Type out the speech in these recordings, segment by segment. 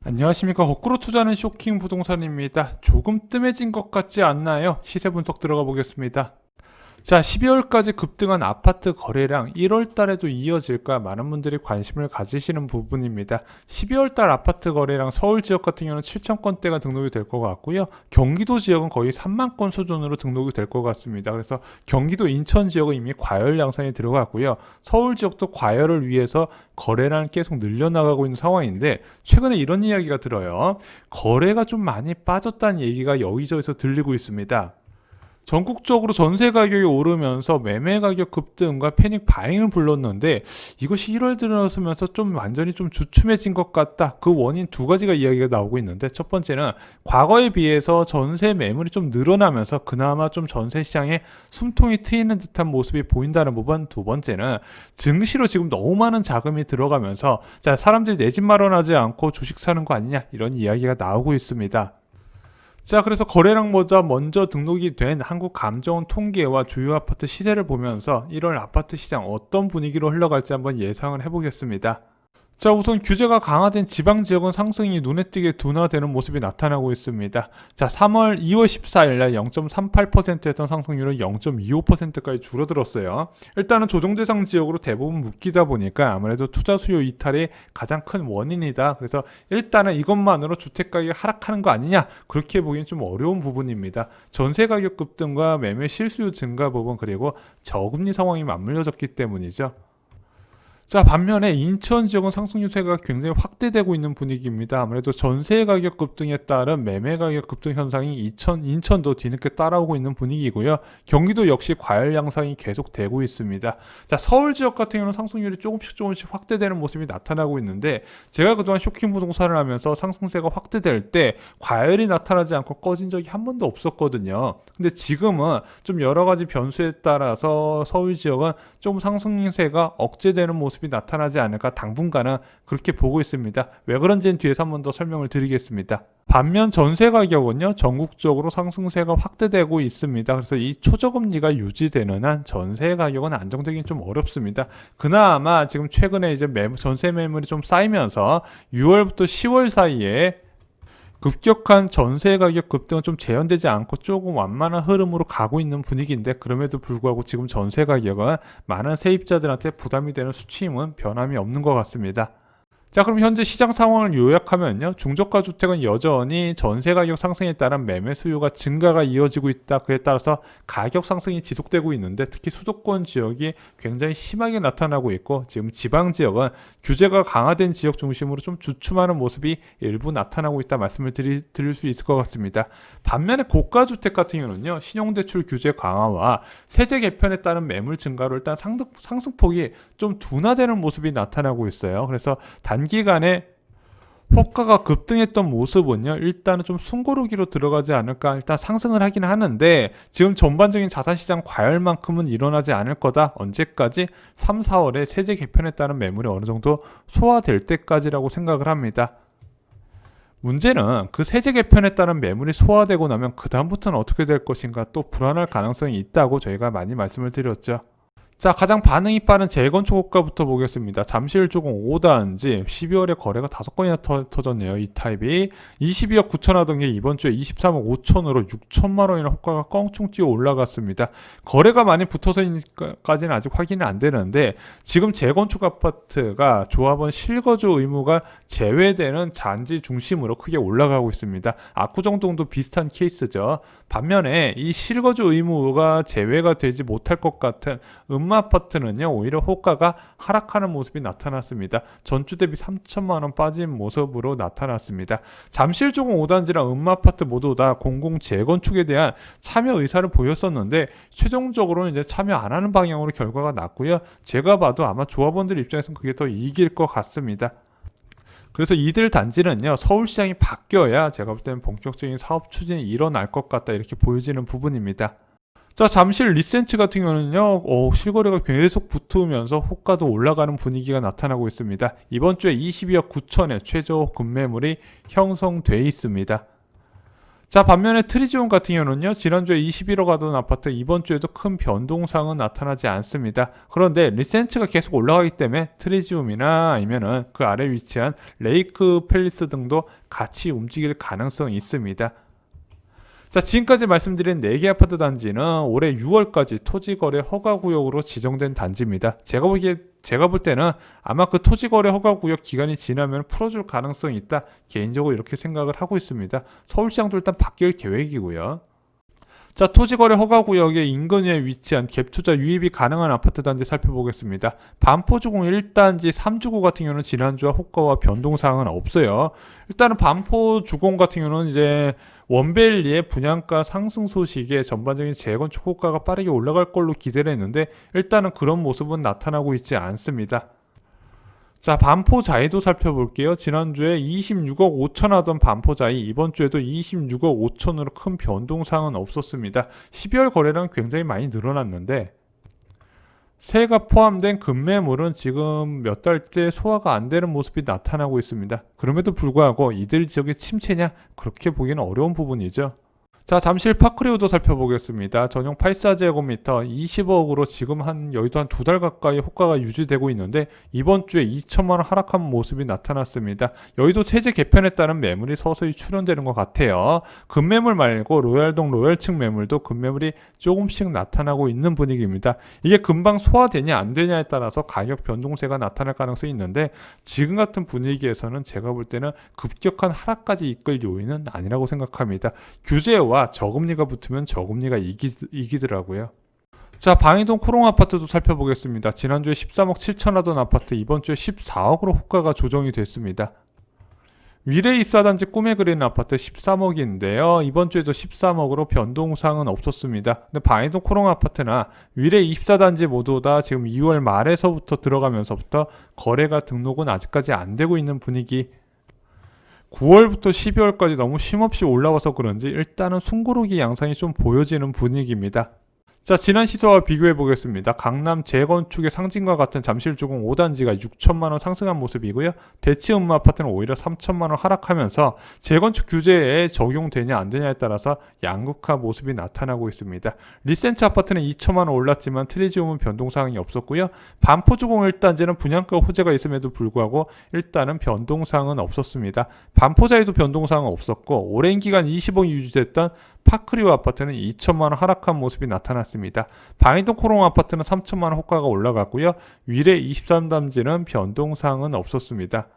안녕하십니까. 거꾸로 투자는 쇼킹 부동산입니다. 조금 뜸해진 것 같지 않나요? 시세 분석 들어가 보겠습니다. 자, 12월까지 급등한 아파트 거래량 1월 달에도 이어질까 많은 분들이 관심을 가지시는 부분입니다. 12월 달 아파트 거래량 서울 지역 같은 경우는 7,000건대가 등록이 될 것 같고요. 경기도 지역은 거의 3만 건 수준으로 등록이 될 것 같습니다. 그래서 경기도 인천 지역은 이미 과열 양상에 들어갔고요. 서울 지역도 과열을 위해서 거래량을 계속 늘려나가고 있는 상황인데 최근에 이런 이야기가 들어요. 거래가 좀 많이 빠졌다는 얘기가 여기저기서 들리고 있습니다. 전국적으로 전세 가격이 오르면서 매매 가격 급등과 패닉 바잉을 불렀는데 이것이 1월 들어서면서 좀 완전히 좀 주춤해진 것 같다. 그 원인 두 가지가 이야기가 나오고 있는데 첫 번째는 과거에 비해서 전세 매물이 좀 늘어나면서 그나마 좀 전세 시장에 숨통이 트이는 듯한 모습이 보인다는 부분, 두 번째는 증시로 지금 너무 많은 자금이 들어가면서 자, 사람들이 내 집 마련하지 않고 주식 사는 거 아니냐 이런 이야기가 나오고 있습니다. 자, 그래서 거래량보다 먼저 등록이 된 한국감정원 통계와 주요 아파트 시세를 보면서 1월 아파트 시장 어떤 분위기로 흘러갈지 한번 예상을 해보겠습니다. 자, 우선 규제가 강화된 지방 지역은 상승이 눈에 띄게 둔화되는 모습이 나타나고 있습니다. 자, 2월 14일 날 0.38%였던 상승률은 0.25%까지 줄어들었어요. 일단은 조정 대상 지역으로 대부분 묶이다 보니까 아무래도 투자 수요 이탈이 가장 큰 원인이다. 그래서 일단은 이것만으로 주택 가격이 하락하는 거 아니냐? 그렇게 보기엔 좀 어려운 부분입니다. 전세 가격 급등과 매매 실수요 증가 부분 그리고 저금리 상황이 맞물려졌기 때문이죠. 자, 반면에 인천 지역은 상승 유세가 굉장히 확대되고 있는 분위기입니다. 아무래도 전세 가격 급등에 따른 매매 가격 급등 현상이 인천도 뒤늦게 따라오고 있는 분위기고요. 경기도 역시 과열 양상이 계속되고 있습니다. 자, 서울 지역 같은 경우는 상승률이 조금씩 확대되는 모습이 나타나고 있는데 제가 그동안 쇼킹 부동산을 하면서 상승세가 확대될 때 과열이 나타나지 않고 꺼진 적이 한 번도 없었거든요. 근데 지금은 좀 여러 가지 변수에 따라서 서울 지역은 좀 상승세가 억제되는 모습이 나타나지 않을까 당분간은 그렇게 보고 있습니다. 왜 그런지는 뒤에서 한 번 더 설명을 드리겠습니다. 반면 전세 가격은요 전국적으로 상승세가 확대되고 있습니다. 그래서 이 초저금리가 유지되는 한 전세 가격은 안정되긴 좀 어렵습니다. 그나마 지금 최근에 이제 전세 매물이 좀 쌓이면서 6월부터 10월 사이에 급격한 전세 가격 급등은 좀 재현되지 않고 조금 완만한 흐름으로 가고 있는 분위기인데 그럼에도 불구하고 지금 전세 가격은 많은 세입자들한테 부담이 되는 수치임은 변함이 없는 것 같습니다. 자, 그럼 현재 시장 상황을 요약하면요. 중저가 주택은 여전히 전세 가격 상승에 따른 매매 수요가 증가가 이어지고 있다. 그에 따라서 가격 상승이 지속되고 있는데 특히 수도권 지역이 굉장히 심하게 나타나고 있고 지금 지방 지역은 규제가 강화된 지역 중심으로 좀 주춤하는 모습이 일부 나타나고 있다 말씀을 드릴 수 있을 것 같습니다. 반면에 고가 주택 같은 경우는요. 신용대출 규제 강화와 세제 개편에 따른 매물 증가로 일단 상승폭이 좀 둔화되는 모습이 나타나고 있어요. 그래서 단기간에 호가가 급등했던 모습은요 일단은 좀 숨고르기로 들어가지 않을까. 일단 상승을 하긴 하는데 지금 전반적인 자산시장 과열만큼은 일어나지 않을 거다. 언제까지? 3, 4월에 세제 개편에 따른 매물이 어느 정도 소화될 때까지라고 생각을 합니다. 문제는 그 세제 개편에 따른 매물이 소화되고 나면 그 다음부터는 어떻게 될 것인가 또 불안할 가능성이 있다고 저희가 많이 말씀을 드렸죠. 자, 가장 반응이 빠른 재건축 호가부터 보겠습니다. 잠실 조금 5단지 12월에 거래가 5건이나 터졌네요. 이 타입이 22억 9천 하던 게 이번 주에 23억 5천으로 6천만 원이나 호가가 껑충 뛰어 올라갔습니다. 거래가 많이 붙어서까지는 아직 확인이 안 되는데 지금 재건축 아파트가 조합원 실거주 의무가 제외되는 잔지 중심으로 크게 올라가고 있습니다. 압구정동도 비슷한 케이스죠. 반면에 이 실거주 의무가 제외가 되지 못할 것 같은 아파트는요 오히려 호가가 하락하는 모습이 나타났습니다. 전주 대비 3천만 원 빠진 모습으로 나타났습니다. 잠실조공 5단지랑 아파트 모두 다 공공 재건축에 대한 참여 의사를 보였었는데 최종적으로는 이제 참여 안 하는 방향으로 결과가 났고요. 제가 봐도 아마 조합원들 입장에서는 그게 더 이길 것 같습니다. 그래서 이들 단지는요 서울시장이 바뀌어야 제가 볼 때는 본격적인 사업 추진이 일어날 것 같다 이렇게 보여지는 부분입니다. 자, 잠실 리센츠 같은 경우는요 실거래가 계속 붙으면서 호가도 올라가는 분위기가 나타나고 있습니다. 이번 주에 22억 9천에 최저 급매물이 형성돼 있습니다. 자, 반면에 트리지온 같은 경우는요, 지난주에 21억 가던 아파트 이번 주에도 큰 변동사항은 나타나지 않습니다. 그런데 리센츠가 계속 올라가기 때문에 트리지움이나 아니면은 그 아래 위치한 레이크 팰리스 등도 같이 움직일 가능성이 있습니다. 자, 지금까지 말씀드린 4개 아파트 단지는 올해 6월까지 토지거래 허가구역으로 지정된 단지입니다. 제가 볼 때는 아마 그 토지거래 허가구역 기간이 지나면 풀어줄 가능성이 있다. 개인적으로 이렇게 생각을 하고 있습니다. 서울시장도 일단 바뀔 계획이고요. 자, 토지거래 허가구역의 인근에 위치한 갭투자 유입이 가능한 아파트 단지 살펴보겠습니다. 반포주공 1단지 3주구 같은 경우는 지난주와 호가와 변동사항은 없어요. 일단은 반포주공 같은 경우는 이제 원벨리의 분양가 상승 소식에 전반적인 재건축 호가가 빠르게 올라갈 걸로 기대를 했는데 일단은 그런 모습은 나타나고 있지 않습니다. 자, 반포자이도 살펴볼게요. 지난주에 26억 5천 하던 반포자이 이번 주에도 26억 5천으로 큰 변동사항은 없었습니다. 12월 거래량 굉장히 많이 늘어났는데 세가 포함된 급매물은 지금 몇 달째 소화가 안 되는 모습이 나타나고 있습니다. 그럼에도 불구하고 이들 지역의 침체냐? 그렇게 보기는 어려운 부분이죠. 자, 잠실 파크리우도 살펴보겠습니다. 전용 84제곱미터 20억으로 지금 여의도 한 2달 가까이 호가가 유지되고 있는데 이번 주에 2천만 원 하락한 모습이 나타났습니다. 여의도 체제 개편에 따른 매물이 서서히 출현되는 것 같아요. 급매물 말고 로얄동 로얄층 매물도 급매물이 조금씩 나타나고 있는 분위기입니다. 이게 금방 소화되냐 안 되냐에 따라서 가격 변동세가 나타날 가능성이 있는데 지금 같은 분위기에서는 제가 볼 때는 급격한 하락까지 이끌 요인은 아니라고 생각합니다. 규제와 저금리가 붙으면 저금리가 이기더라고요. 자, 방이동 코롱 아파트도 살펴보겠습니다. 지난주에 13억 7천 하던 아파트 이번 주에 14억으로 호가가 조정이 됐습니다. 위례 입사단지 꿈에 그리는 아파트 13억인데요. 이번 주에도 13억으로 변동사항은 없었습니다. 근데 방이동 코롱 아파트나 위례 입사단지 모두 다 지금 2월 말에서부터 들어가면서부터 거래가 등록은 아직까지 안 되고 있는 분위기. 9월부터 12월까지 너무 쉼없이 올라와서 그런지 일단은 숨고르기 양상이 좀 보여지는 분위기입니다. 자, 지난 시세와 비교해 보겠습니다. 강남 재건축의 상징과 같은 잠실주공 5단지가 6천만원 상승한 모습이고요. 대치음마 아파트는 오히려 3천만원 하락하면서 재건축 규제에 적용되냐 안 되냐에 따라서 양극화 모습이 나타나고 있습니다. 리센츠 아파트는 2천만원 올랐지만 트리지움은 변동사항이 없었고요. 반포주공 1단지는 분양가 호재가 있음에도 불구하고 일단은 변동사항은 없었습니다. 반포자에도 변동사항은 없었고 오랜 기간 20억이 유지됐던 파크리오 아파트는 2천만원 하락한 모습이 나타났습니다. 방이동 코롱 아파트는 3천만원 호가가 올라갔고요. 위례 23단지는 변동사항은 없었습니다.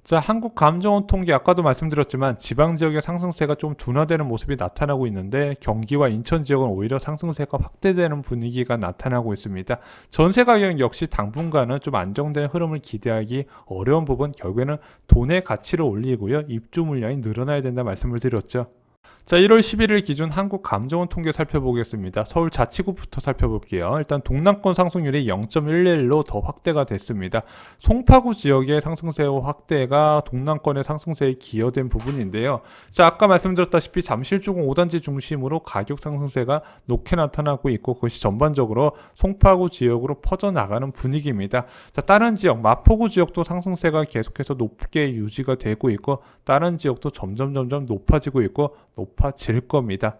자, 한국감정원 통계 아까도 말씀드렸지만 지방지역의 상승세가 좀 둔화되는 모습이 나타나고 있는데 경기와 인천 지역은 오히려 상승세가 확대되는 분위기가 나타나고 있습니다. 전세 가격 역시 당분간은 좀 안정된 흐름을 기대하기 어려운 부분, 결국에는 돈의 가치를 올리고요. 입주 물량이 늘어나야 된다 말씀을 드렸죠. 자, 1월 11일 기준 한국감정원 통계 살펴보겠습니다. 서울 자치구부터 살펴볼게요. 일단 동남권 상승률이 0.11로 더 확대가 됐습니다. 송파구 지역의 상승세 확대가 동남권의 상승세에 기여된 부분인데요. 자, 아까 말씀드렸다시피 잠실주공 5단지 중심으로 가격 상승세가 높게 나타나고 있고 그것이 전반적으로 송파구 지역으로 퍼져나가는 분위기입니다. 자, 다른 지역, 마포구 지역도 상승세가 계속해서 높게 유지가 되고 있고 다른 지역도 점점 높아지고 있고 높아질 겁니다.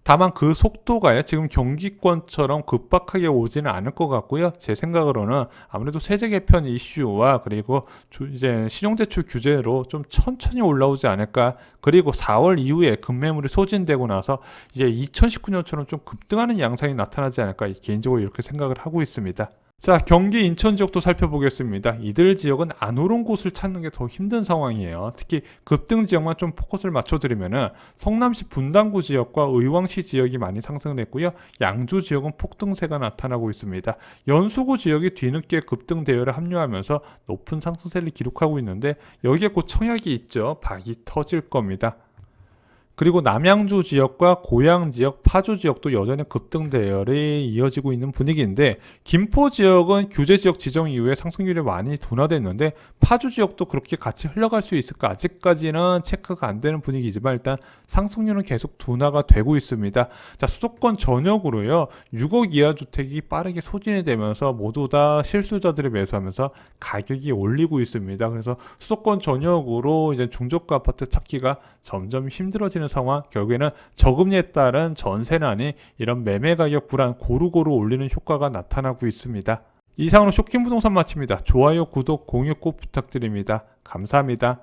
다만 그 속도가 지금 경기권처럼 급박하게 오지는 않을 것 같고요. 제 생각으로는 아무래도 세제 개편 이슈와 그리고 이제 신용대출 규제로 좀 천천히 올라오지 않을까. 그리고 4월 이후에 급매물이 소진되고 나서 이제 2019년처럼 좀 급등하는 양상이 나타나지 않을까. 개인적으로 이렇게 생각을 하고 있습니다. 자, 경기 인천 지역도 살펴보겠습니다. 이들 지역은 안 오른 곳을 찾는 게 더 힘든 상황이에요. 특히 급등 지역만 좀 포커스를 맞춰드리면은 성남시 분당구 지역과 의왕시 지역이 많이 상승을 했고요. 양주 지역은 폭등세가 나타나고 있습니다. 연수구 지역이 뒤늦게 급등 대열에 합류하면서 높은 상승세를 기록하고 있는데 여기에 곧 청약이 있죠. 박이 터질 겁니다. 그리고 남양주 지역과 고양 지역, 파주 지역도 여전히 급등 대열이 이어지고 있는 분위기인데 김포 지역은 규제 지역 지정 이후에 상승률이 많이 둔화됐는데 파주 지역도 그렇게 같이 흘러갈 수 있을까? 아직까지는 체크가 안 되는 분위기지만 일단 상승률은 계속 둔화가 되고 있습니다. 자, 수도권 전역으로요. 6억 이하 주택이 빠르게 소진이 되면서 모두 다 실수자들이 매수하면서 가격이 올리고 있습니다. 그래서 수도권 전역으로 이제 중저가 아파트 찾기가 점점 힘들어지는 커지는 상황, 결국에는 저금리에 따른 전세난이 이런 매매 가격 불안 고루고루 올리는 효과가 나타나고 있습니다. 이상으로 쇼킹 부동산 마칩니다. 좋아요, 구독, 공유 꼭 부탁드립니다. 감사합니다.